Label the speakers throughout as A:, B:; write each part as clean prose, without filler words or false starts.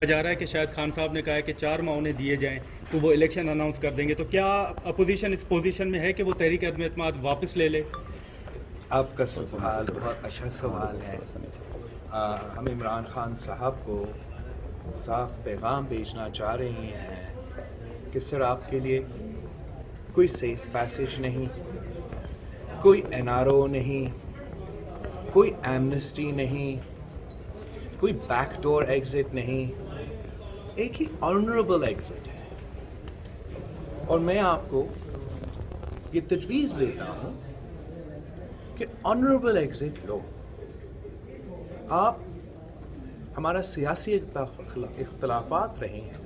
A: جا رہا ہے کہ شاید خان صاحب نے کہا ہے کہ 4 ماہ انہیں دیے جائیں تو وہ الیکشن اناؤنس کر دیں گے، تو کیا اپوزیشن اس پوزیشن میں ہے کہ وہ تحریک عدم اعتماد واپس لے لے؟
B: آپ کا سوال بہت اچھا سوال ہے۔ ہم عمران خان صاحب کو صاف پیغام بھیجنا چاہ رہے ہیں کہ سر آپ کے لیے کوئی سیف پیسیج نہیں، کوئی NRO نہیں، کوئی ایمنسٹی نہیں، کوئی بیک ڈور ایگزٹ نہیں، ایک ہی آنریبل ایگزٹ ہے۔ اور میں آپ کو یہ تجویز دیتا ہوں کہ آنریبل ایگزٹ لو۔ آپ ہمارا سیاسی اختلافات رہے ہیں،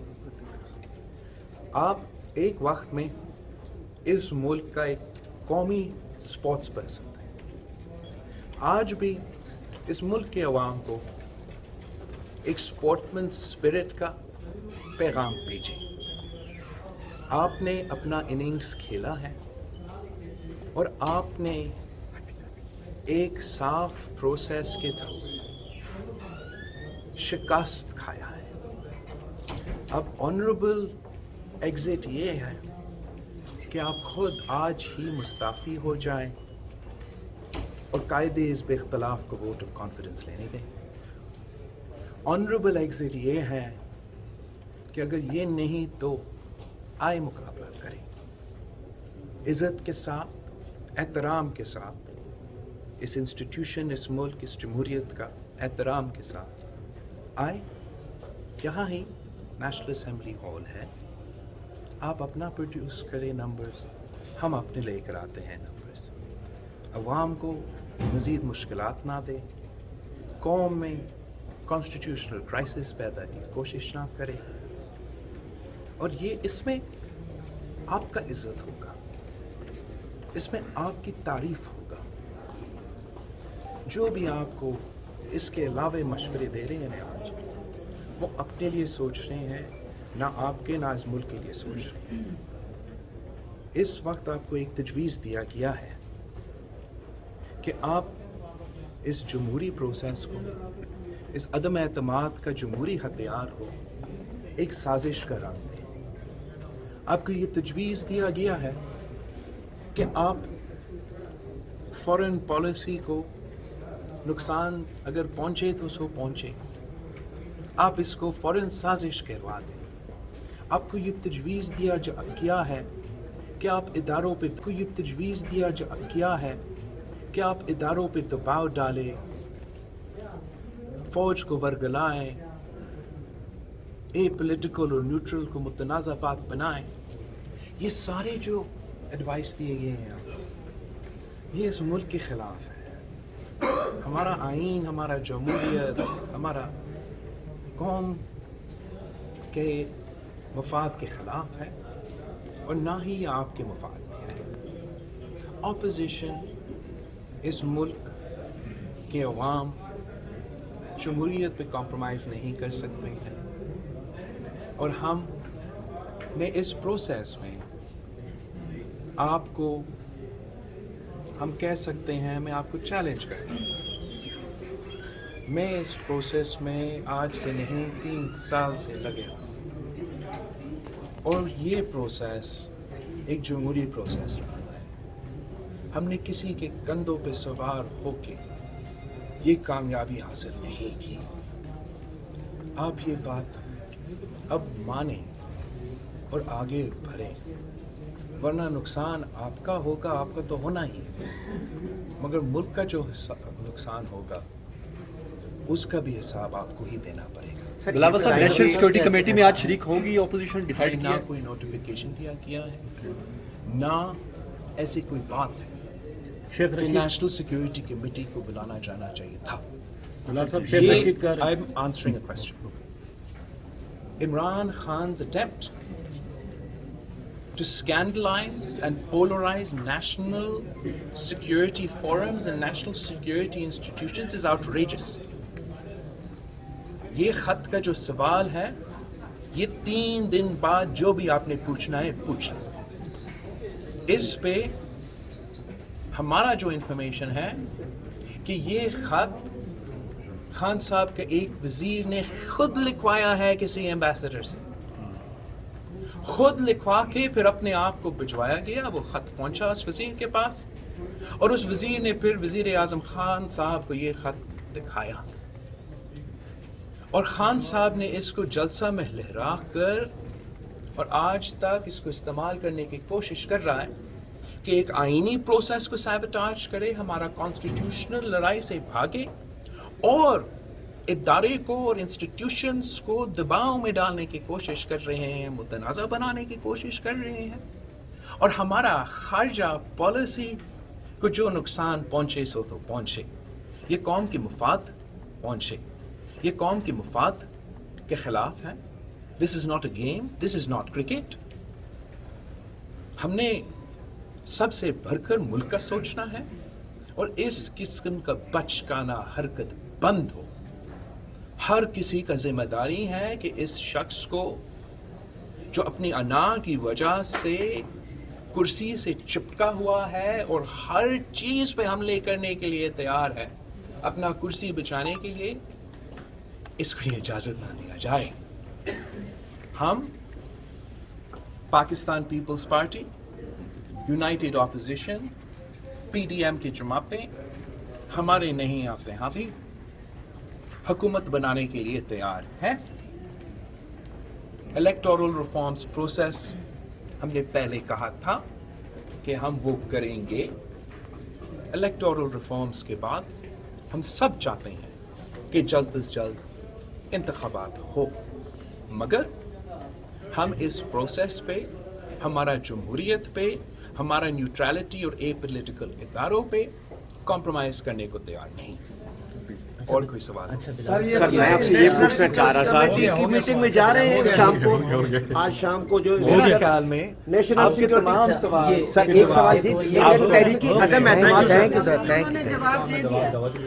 B: آپ ایک وقت میں اس ملک کا ایک قومی اسپورٹس پرسن تھے، آج بھی اس ملک کے عوام کو ایک اسپورٹمن اسپرٹ کا پیغام بھیجیں۔ آپ نے اپنا اننگز کھیلا ہے اور آپ نے ایک صاف پروسیس کے تھرو شکست کھایا ہے۔ اب آنریبل ایگزٹ یہ ہے کہ آپ خود آج ہی مستعفی ہو جائیں اور قائد اس اختلاف کو ووٹ آف کانفیڈنس لینے دیں۔ آنریبل ایگزٹ یہ ہے کہ اگر یہ نہیں تو آئے مقابلہ کریں، عزت کے ساتھ، احترام کے ساتھ، اس انسٹیٹیوشن، اس ملک، اس جمہوریت کا احترام کے ساتھ آئے۔ یہاں ہی نیشنل اسمبلی ہال ہے، آپ اپنا پروڈیوس کریں نمبرز، ہم اپنے لے کر آتے ہیں نمبرز۔ عوام کو مزید مشکلات نہ دے، قوم میں کانسٹیٹیوشنل کرائسس پیدا کی کوشش نہ کرے، اور یہ اس میں آپ کا عزت ہوگا، اس میں آپ کی تعریف ہوگا۔ جو بھی آپ کو اس کے علاوہ مشورے دے رہے ہیں آج، وہ اپنے لیے سوچ رہے ہیں، نہ آپ کے، نہ اس ملک کے لیے سوچ رہے ہیں۔ اس وقت آپ کو ایک تجویز دیا گیا ہے کہ آپ اس جمہوری پروسیس کو، اس عدم اعتماد کا جمہوری ہتھیار کو ایک سازش کا رنگ دیں۔ آپ کو یہ تجویز دیا گیا ہے کہ آپ فارن پالیسی کو نقصان اگر پہنچے تو سو پہنچے، آپ اس کو فارن سازش کہلوا دیں۔ آپ کو یہ تجویز دیا گیا ہے کہ آپ اداروں پہ اداروں پہ دباؤ ڈالیں، فوج کو ورگلائیں، اے پولیٹیکل اور نیوٹرل کو متنازع بات بنائیں۔ یہ سارے جو ایڈوائس دیے گئے ہیں، یہ اس ملک کے خلاف ہے۔ ہمارا آئین، ہمارا جمہوریت، ہمارا قوم کے مفاد کے خلاف ہے، اور نہ ہی یہ آپ کے مفاد میں ہے۔ اپوزیشن اس ملک کے عوام جمہوریت پہ کمپرومائز نہیں کر سکتے ہیں، اور ہم نے اس پروسیس میں آپ کو، ہم کہہ سکتے ہیں، میں آپ کو چیلنج کرتا ہوں۔ میں اس پروسیس میں آج سے نہیں 3 سال سے لگے ہوں، اور یہ پروسیس ایک جمہوری پروسیس رہا ہے۔ ہم نے کسی کے کندھوں پہ سوار ہو کے یہ کامیابی حاصل نہیں کی۔ آپ یہ بات اب مانیں اور آگے بڑھیں، ورنہ نقصان آپ کا ہوگا، آپ کا تو ہونا ہی ہے، مگر ملک کا جو نقصان ہوگا اس کا بھی حساب آپ کو ہی دینا پڑے گا۔
C: بلاول صاحب، نیشنل سیکورٹی کمیٹی میں آج شریک ہوگی اپوزیشن، ڈیسائیڈ
B: نہ
C: کیا؟
B: کوئی نوٹیفیکیشن دیا گیا ہے، نہ ایسی کوئی بات ہے کہ نیشنل سیکورٹی کمیٹی کو بلانا جانا چاہیے تھا۔ I'm answering a question. Imran Khan's attempt to scandalize and polarize national security forums and national security institutions is outrageous. یہ خط کا جو سوال ہے، یہ 3 دن بعد جو بھی آپ نے پوچھنا ہے پوچھ لیں۔ اس پہ ہمارا جو انفارمیشن ہے کہ یہ خط خان صاحب کے ایک وزیر نے خود لکھوایا ہے کسی ایمبیسڈر سے، خود لکھوا کے پھر اپنے آپ کو بھجوایا گیا، وہ خط پہنچا اس وزیر کے پاس، اور اس وزیر نے پھر وزیر اعظم خان صاحب کو یہ خط دکھایا، اور خان صاحب نے اس کو جلسہ میں لہرا کر اور آج تک اس کو استعمال کرنے کی کوشش کر رہا ہے کہ ایک آئینی پروسیس کو سیبوٹاج کرے، ہمارا کانسٹیٹیوشنل لڑائی سے بھاگے، اور ادارے کو اور انسٹیٹیوشنز کو دباؤ میں ڈالنے کی کوشش کر رہے ہیں، متنازع بنانے کی کوشش کر رہے ہیں، اور ہمارا خارجہ پالیسی کو جو نقصان پہنچے سو تو پہنچے، یہ قوم کی مفاد پہنچے، یہ قوم کی مفاد کے خلاف ہے۔ This is not a game, this is not cricket. ہم نے سب سے بڑھ کر ملک کا سوچنا ہے، اور اس قسم کا بچکانہ حرکت بند ہو۔ ہر کسی کا ذمہ داری ہے کہ اس شخص کو جو اپنی انا کی وجہ سے کرسی سے چپکا ہوا ہے اور ہر چیز پہ حملے کرنے کے لیے تیار ہے، اپنا کرسی بچانے کے لیے، اس کو یہ اجازت نہ دیا جائے۔ ہم Pakistan Peoples Party, United Opposition, P D M کی جماعتیں ہمارے نہیں آتے ہاں بھی حکومت بنانے کے لیے تیار ہیں۔ الیکٹورل ریفارمز پروسیس ہم نے پہلے کہا تھا کہ ہم وہ کریں گے۔ الیکٹورل ریفارمز کے بعد ہم سب چاہتے ہیں کہ جلد از جلد انتخابات ہو، مگر ہم اس پروسیس پہ، ہمارا جمہوریت پہ، ہمارا نیوٹرلٹی اور اے پولیٹیکل اداروں پہ کمپرومائز کرنے کو تیار نہیں۔ اور کوئی سوال؟
D: سر میں آپ سے یہ پوچھنا چاہ رہا تھا کہ اسی میٹنگ میں جا رہے ہیں شام کو، آج شام کو جو
C: میرے خیال میں
D: نیشنل
C: آپ کے تمام سوال
D: سر ایک سوال جی، تحریکی عدم اعتماد ہے کہ سر